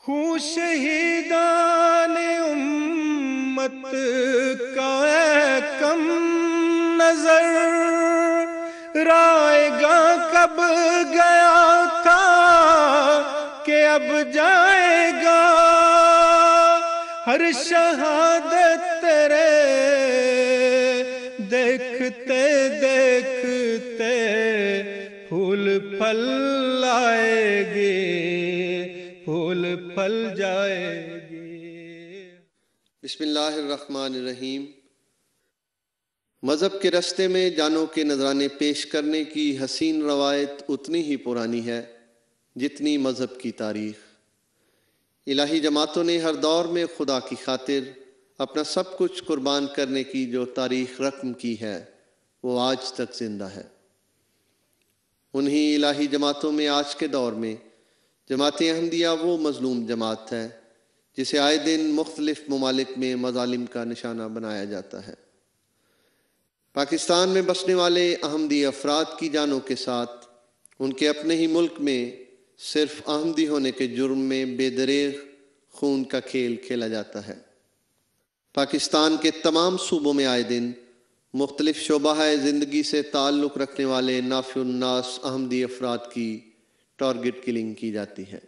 خون شہیدان امت کا ہے کم نظر، رائے گا کب گیا تھا کہ اب جائے گا، ہر شہادت تیرے دیکھتے دیکھتے پھول پھل آئے گی، پھول پھل جائے گی۔ بسم اللہ الرحمن الرحیم۔ مذہب کے راستے میں جانوں کے نذرانے پیش کرنے کی حسین روایت اتنی ہی پرانی ہے جتنی مذہب کی تاریخ۔ الہی جماعتوں نے ہر دور میں خدا کی خاطر اپنا سب کچھ قربان کرنے کی جو تاریخ رقم کی ہے وہ آج تک زندہ ہے۔ انہی الہی جماعتوں میں آج کے دور میں جماعت احمدیہ وہ مظلوم جماعت ہے جسے آئے دن مختلف ممالک میں مظالم کا نشانہ بنایا جاتا ہے۔ پاکستان میں بسنے والے احمدی افراد کی جانوں کے ساتھ ان کے اپنے ہی ملک میں صرف احمدی ہونے کے جرم میں بے دریغ خون کا کھیل کھیلا جاتا ہے۔ پاکستان کے تمام صوبوں میں آئے دن مختلف شعبہ زندگی سے تعلق رکھنے والے نافع الناس احمدی افراد کی ٹارگٹ کلنگ کی جاتی ہے۔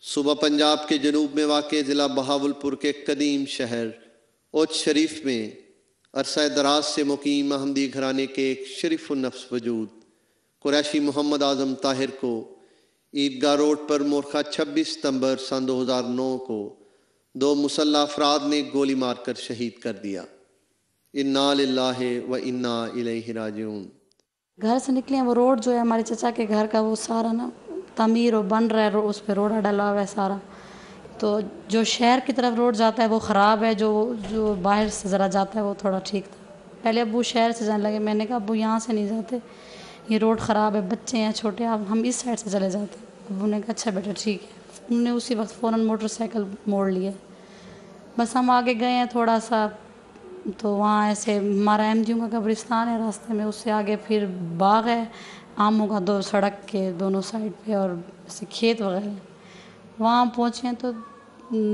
صوبہ پنجاب کے جنوب میں واقع ضلع بہاولپور کے قدیم شہر اوچھ شریف میں عرصہ دراز سے مقیم احمدی گھرانے کے ایک شریف النفس وجود قریشی محمد اعظم طاہر کو عیدگاہ روڈ پر مورخہ 26 ستمبر سن 2009 کو 2 مسلح افراد نے گولی مار کر شہید کر دیا۔ انا للہ و انا الیہ راجعون۔ گھر سے نکلے ہیں، وہ روڈ جو ہے ہمارے چچا کے گھر کا وہ سارا نا تعمیر اور بن رہا ہے، اس پہ روڈا ڈلا ہوا ہے سارا، تو جو شہر کی طرف روڈ جاتا ہے وہ خراب ہے، جو باہر سے ذرا جاتا ہے وہ تھوڑا ٹھیک تھا۔ پہلے ابو شہر سے جانے لگے، میں نے کہا ابو یہاں سے نہیں جاتے، یہ روڈ خراب ہے، بچے ہیں چھوٹے، اب ہم اس سائڈ سے چلے جاتے۔ ابو نے کہا اچھا بیٹا ٹھیک ہے۔ انہوں نے اسی وقت فوراً موٹر سائیکل موڑ لیا۔ بس ہم آگے گئے ہیں تھوڑا سا تو وہاں ایسے ہمارا احمدیوں کا قبرستان ہے راستے میں، اس سے آگے پھر باغ ہے آموں کا، 2 سڑک کے دونوں سائڈ پہ، اور ایسے کھیت وغیرہ۔ وہاں پہنچے ہیں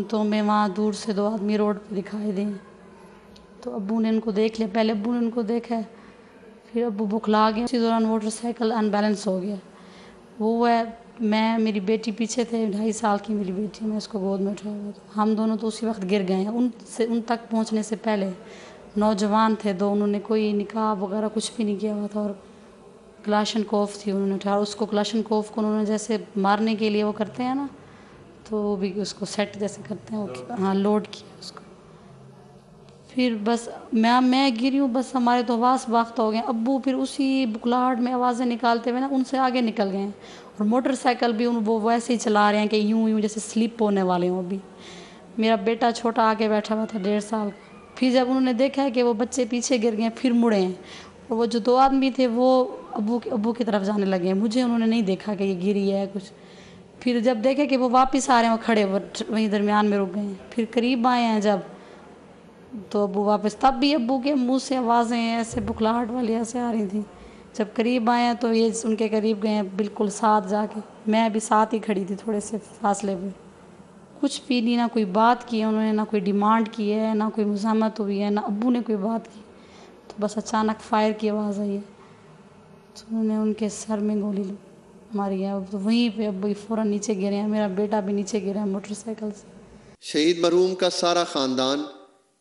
تو ہمیں وہاں دور سے 2 آدمی روڈ پہ دکھائی دیں، تو ابو نے ان کو دیکھ لیا، پہلے ابو نے ان کو دیکھا ہے، پھر ابو بکھلا گئے۔ اسی دوران موٹر سائیکل ان بیلنس ہو گیا، وہ ہے میں، میری بیٹی پیچھے تھے، 2.5 سال کی میری بیٹی، میں اس کو گود میں اٹھایا ہوا تھا، ہم دونوں تو اسی وقت گر گئے ہیں۔ ان تک پہنچنے سے پہلے نوجوان تھے 2، انہوں نے کوئی نقاب وغیرہ کچھ بھی نہیں کیا ہوا تھا، اور کلاشن کوف تھی، انہوں نے اٹھایا اس کو، کلاشن کوف کو انہوں نے جیسے مارنے کے لیے وہ کرتے ہیں نا، تو وہ بھی اس کو سیٹ جیسے کرتے ہیں، ہاں لوڈ کیا اس کو۔ پھر بس میں گری ہوں، بس ہمارے تو حواس باختہ ہو گئے۔ ابو پھر اسی بکلاہٹ میں آوازیں نکالتے ہوئے نا ان سے آگے نکل گئے ہیں، اور موٹر سائیکل بھی وہ ویسے ہی چلا رہے ہیں کہ یوں جیسے سلپ ہونے والے ہوں۔ ابھی میرا بیٹا چھوٹا آگے بیٹھا ہوا تھا 1.5 سال کا۔ پھر جب انہوں نے دیکھا ہے کہ وہ بچے پیچھے گر گئے ہیں، پھر مڑے ہیں، اور وہ جو 2 آدمی تھے وہ ابو کی طرف جانے لگے ہیں، مجھے انہوں نے نہیں دیکھا کہ یہ گری ہے کچھ۔ پھر جب دیکھے کہ وہ واپس آ رہے ہیں، وہ کھڑے وہیں درمیان میں رک گئے ہیں۔ پھر قریب آئے ہیں جب تو ابو واپس، تب بھی ابو کے منہ سے آوازیں ایسے بکھلاہٹ والی ایسے آ رہی تھیں۔ جب قریب آئے ہیں تو یہ ان کے قریب گئے ہیں، بالکل ساتھ جا کے، میں بھی ساتھ ہی کھڑی تھی تھوڑے سے فاصلے پہ۔ کچھ بھی نہیں، نہ کوئی بات کی ہے انہوں نے، نہ کوئی ڈیمانڈ کی ہے، نہ کوئی مزاحمت ہوئی ہے، نہ ابو نے کوئی بات کی، تو بس اچانک فائر کی آواز آئی ہے، تو انہوں نے ان کے سر میں گولی ماری ہے، تو وہیں پہ ابو فوراً نیچے گرے ہیں، میرا بیٹا بھی نیچے گرا ہے موٹر سائیکل سے۔ شہید مرحوم کا سارا خاندان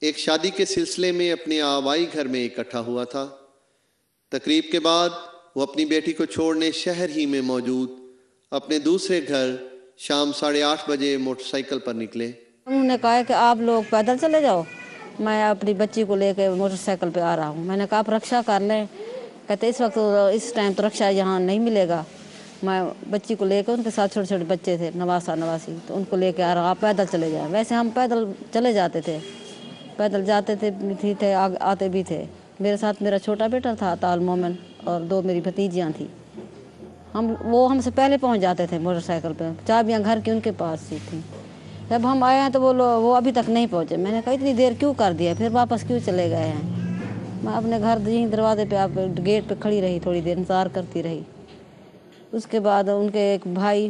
ایک شادی کے سلسلے میں اپنے آبائی گھر میں اکٹھا ہوا تھا۔ تقریب کے بعد وہ اپنی بیٹی کو چھوڑنے شہر ہی میں موجود اپنے دوسرے گھر شام 8:30 بجے موٹر سائیکل پر نکلے۔ انہوں نے کہا کہ آپ لوگ پیدل چلے جاؤ، میں اپنی بچی کو لے کے موٹر سائیکل پہ آ رہا ہوں۔ میں نے کہا آپ رکشا کر لیں، کہتے اس ٹائم تو رکشا یہاں نہیں ملے گا۔ میں بچی کو لے کے، ان کے ساتھ چھوٹے چھوٹے بچے تھے، نواسا نواسی، تو ان کو لے کے آ رہا ہوں، آپ پیدل چلے جائیں۔ ویسے ہم پیدل چلے جاتے تھے، پیدل جاتے تھے آتے بھی تھے۔ میرے ساتھ میرا چھوٹا بیٹا تھا عطاء مومن، اور 2 میری بھتیجیاں تھیں۔ ہم سے پہلے پہنچ جاتے تھے موٹر سائیکل پہ، چابیاں گھر کی ان کے پاس ہی تھیں۔ جب ہم آئے ہیں تو وہ ابھی تک نہیں پہنچے۔ میں نے کہا اتنی دیر کیوں کر دیا، پھر واپس کیوں چلے گئے ہیں؟ میں اپنے گھر دروازے پہ گیٹ پہ کھڑی رہی، تھوڑی دیر انتظار کرتی رہی۔ اس کے بعد ان کے ایک بھائی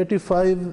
85